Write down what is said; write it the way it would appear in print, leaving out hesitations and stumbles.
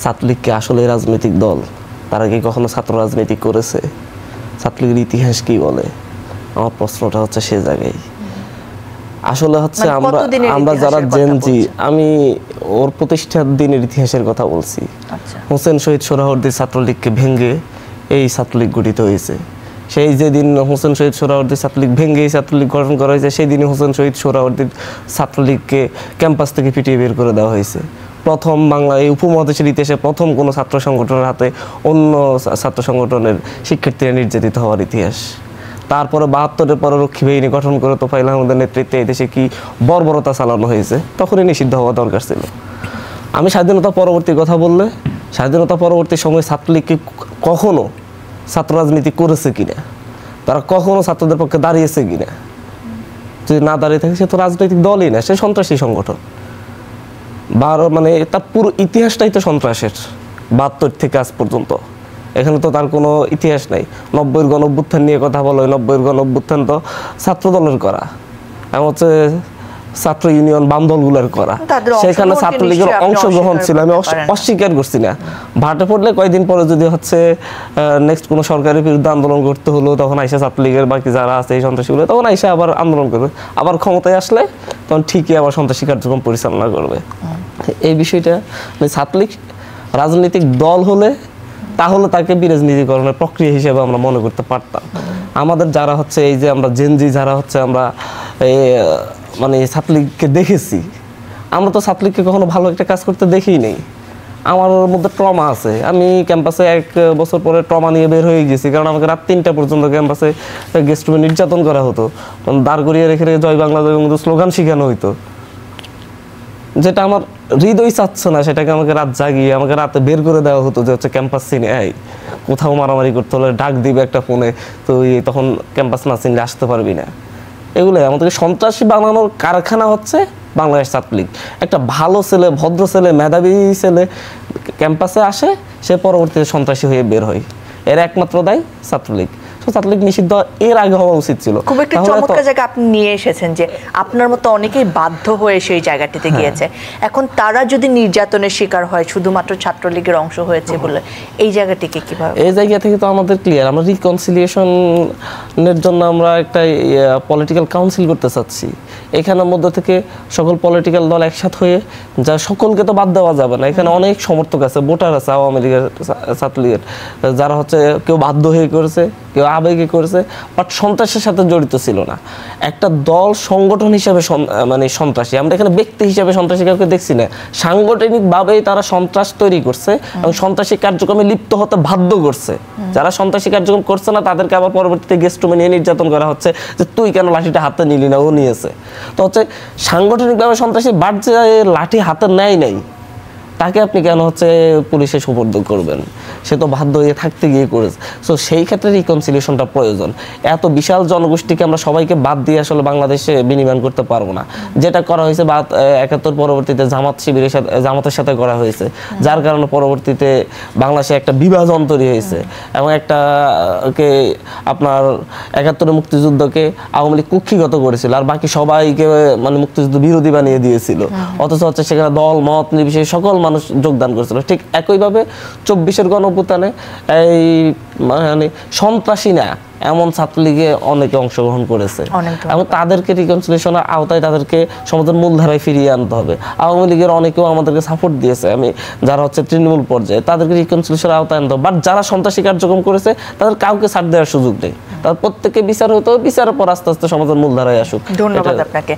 ছাত্রলীগ কি আসলে রাজনৈতিক দল? তারা কি কখনো ছাত্র রাজনীতি করেছে? ছাত্রলীগের ইতিহাস কি বলে? আমার প্রশ্নটা হচ্ছে সে জায়গায়। আসলে হচ্ছে আমরা যারা জেনজি, আমি ওর প্রতিষ্ঠার দিনের ইতিহাসের কথা বলছি। হোসেন শহীদ সোহরাওয়ার্দী ছাত্রলীগকে ভেঙে এই ছাত্রলীগ গঠিত হয়েছে। সেই যেদিন হোসেন শহীদ সোহরাওয়ার্দী ছাত্রলীগ ভেঙে এই ছাত্রলীগ গঠন করা হয়েছে, সেই দিনই হোসেন শহীদ সোহরাওয়ার্দীর ছাত্রলীগকে ক্যাম্পাস থেকে পিটিয়ে বের করে দেওয়া হয়েছে। প্রথম বাংলা এই উপমহাদেশের ইতিহাসে প্রথম কোনো ছাত্র সংগঠনের হাতে অন্য ছাত্র সংগঠনের শিক্ষার্থীরা নির্যাতিত হওয়ার ইতিহাস। তারপরে ৭২-এর পরে রক্ষী বাহিনী গঠন করে তোফায়েল আহমেদের নেতৃত্বে এই দেশে কি বর্বরতা চালানো হয়েছে, তখনই নিষিদ্ধ হওয়া দরকার ছিল। আমি স্বাধীনতা পরবর্তী কথা বললে, স্বাধীনতা পরবর্তী সময় ছাত্রলীগ কি কখনো ছাত্র রাজনীতি করেছে কিনা, তারা কখনো ছাত্রদের পক্ষে দাঁড়িয়েছে কিনা? যদি না দাঁড়িয়ে থাকে সে তো রাজনৈতিক দলই না, সে সন্ত্রাসী সংগঠন। মানে তার পুরো ইতিহাসটাই তো সন্ত্রাসের, ৭২ থেকে আজ পর্যন্ত। এখানে তো তার কোনো ইতিহাস নাই। ৯০-এর গণ-অভ্যুত্থান নিয়ে কথা বলো, ৯০-এর গণ-অভ্যুত্থান তো ছাত্র দলের করা, এবং হচ্ছে ছাত্র ইউনিয়ন বাম দলগুলোর করা। সেখানে ছাত্রলীগের অংশগ্রহণ ছিল, আমি অস্বীকার করছি না। ভাটে পড়লে কয়েকদিন পরে যদি হচ্ছে নেক্সট কোনো সরকারের বিরুদ্ধে আন্দোলন করতে হলো, তখন আইসা ছাত্রলীগের বাকি যারা আছে এই সন্ত্রাসীগুলো তখন আইসা আবার আন্দোলন করবে, আবার ক্ষমতায় আসলে তখন ঠিকই আবার সন্ত্রাসী কার্যক্রম পরিচালনা করবে। এই বিষয়টা ছাত্রলীগ রাজনৈতিক দল হলে তাহলে তাকে বিরাজনীতিকরণের প্রক্রিয়া হিসেবে আমরা মনে করতে পারতাম। আমাদের যারা হচ্ছে এই যে আমরা জেনজি যারা হচ্ছে আমরা মানে ছাত্রলীগকে দেখেছি, আমরা তো ছাত্রলীগকে কখনো ভালো একটা কাজ করতে দেখিই নেই। আমার মধ্যে ট্রমা আছে। আমি ক্যাম্পাসে ১ বছর পরে ট্রমা নিয়ে বের হয়ে গেছি, কারণ আমাকে রাত ৩টা পর্যন্ত ক্যাম্পাসে গেস্ট রুমে নির্যাতন করা হতো, দাঁড় করিয়ে রেখে রেখে জয় বাংলা জয় বঙ্গবন্ধু স্লোগান শেখানো হইতো, যেটা আমার হৃদয় চাচ্ছে না। সেটাকে আমাকে রাত জাগিয়ে আমাকে রাতে বের করে দেওয়া হতো, যে হচ্ছে ক্যাম্পাস চিনে এই কোথাও মারামারি করতে হলে ডাক দিবে একটা ফোনে, তো তখন ক্যাম্পাস না চিনলে আসতে পারবি না। এগুলো আমাদেরকে সন্ত্রাসী বানানোর কারখানা হচ্ছে বাংলাদেশ ছাত্রলীগ। একটা ভালো ছেলে, ভদ্র ছেলে, মেধাবী ছেলে ক্যাম্পাসে আসে, সে পরবর্তীতে সন্ত্রাসী হয়ে বের হয়। এর একমাত্র দায় ছাত্রলীগ। ছাত্রলীগ নিষিদ্ধ এর আগে হওয়া উচিত ছিল। খুব একটা চমৎকার জায়গা আপনি নিয়ে এসেছেন, যে আপনার মতো অনেকেই বাধ্য হয়ে সেই জায়গাটিতে গিয়েছে। এখন তারা যদি নির্যাতনের শিকার হয় শুধুমাত্র ছাত্রলীগের অংশ হয়েছে বলে, এই জায়গাটিকে কিভাবে? এই জায়গা থেকে তো আমাদের ক্লিয়ার, আমরা রিকনসিলিয়েশনের জন্য আমরা একটা পলিটিক্যাল কাউন্সিল করতে চাচ্ছি। এখানের মধ্যে থেকে সকল পলিটিক্যাল দল একসাথ হয়ে, যা সকলকে তো বাদ দেওয়া যাবে না। এখানে অনেক সমর্থক আছে, ভোটার আছে আওয়ামী লীগের, ছাত্রলীগের, যারা হচ্ছে কেউ বাধ্য হয়ে করেছে, কেউ আবেগে করেছে, বাট সন্ত্রাসের সাথে জড়িত ছিল না। একটা দল সংগঠন হিসাবে মানে সন্ত্রাসী, আমরা এখানে ব্যক্তি হিসাবে সন্ত্রাসী কাউকে দেখছি না। সাংগঠনিকভাবেই তারা সন্ত্রাস তৈরি করছে এবং সন্ত্রাসী কার্যক্রমে লিপ্ত হতে বাধ্য করছে। যারা সন্ত্রাসী কার্যক্রম করছে না তাদেরকে আবার পরবর্তীতে গেস্ট রুমে নিয়ে নির্যাতন করা হচ্ছে, যে তুই কেন লাঠিটা হাতে নিলি না, ও নিয়েছে। তো হচ্ছে সাংগঠনিকভাবে সন্ত্রাসী, বাট যে লাঠি হাতে নেয় নাই তাকে আপনি কেন হচ্ছে পুলিশে সুপর্দ করবেন? সে তো বাধ্য হয়ে থাকতে গিয়ে করেছে। সো সেই ক্ষেত্রে রিকনসিলিয়েশনটা প্রয়োজন। এত বিশাল জনগোষ্ঠীকে আমরা সবাইকে বাদ দিয়ে আসলে বাংলাদেশে বিনিময় করতে পারবো না। যেটা করা হয়েছে ৭১ পরবর্তীতে জামাতের সাথে করা হয়েছে, যার কারণে পরবর্তীতে বাংলাদেশে একটা বিভাজন তৈরি হয়েছে এবং একটাকে আপনার ৭১ মুক্তিযুদ্ধকে আওয়ামী লীগ কুক্ষিগত করেছিল, আর বাকি সবাইকে মানে মুক্তিযুদ্ধ বিরোধী বানিয়ে দিয়েছিল। অথচ হচ্ছে সেখানে দল মত নির্বিশেষে সকল মানুষ যোগদান করেছিল। ঠিক একইভাবে ২৪-এর গণঅভ্যুত্থানে এই মানে সন্ত্রাসী না এমন ছাত্রলীগে অনেকে অংশগ্রহণ করেছে, এবং তাদেরকে রিকনসিলিয়েশনের আওতায় তাদেরকে সমাজের মূলধারায় ফিরিয়ে আনতে হবে। আওয়ামী লীগের অনেকেও আমাদেরকে সাপোর্ট দিয়েছে, আমি যারা হচ্ছে তৃণমূল পর্যায়ে, তাদেরকে রিকনসিলিয়েশনের আওতায় আনতে হবে। বাট যারা সন্ত্রাসী কার্যক্রম করেছে তাদের কাউকে ছাড় দেওয়ার সুযোগ নেই, তাদের প্রত্যেককে বিচার হতে হবে, বিচারের পর আস্তে আস্তে সমাজের মূলধারায় আসুক। ধন্যবাদ আপনাকে।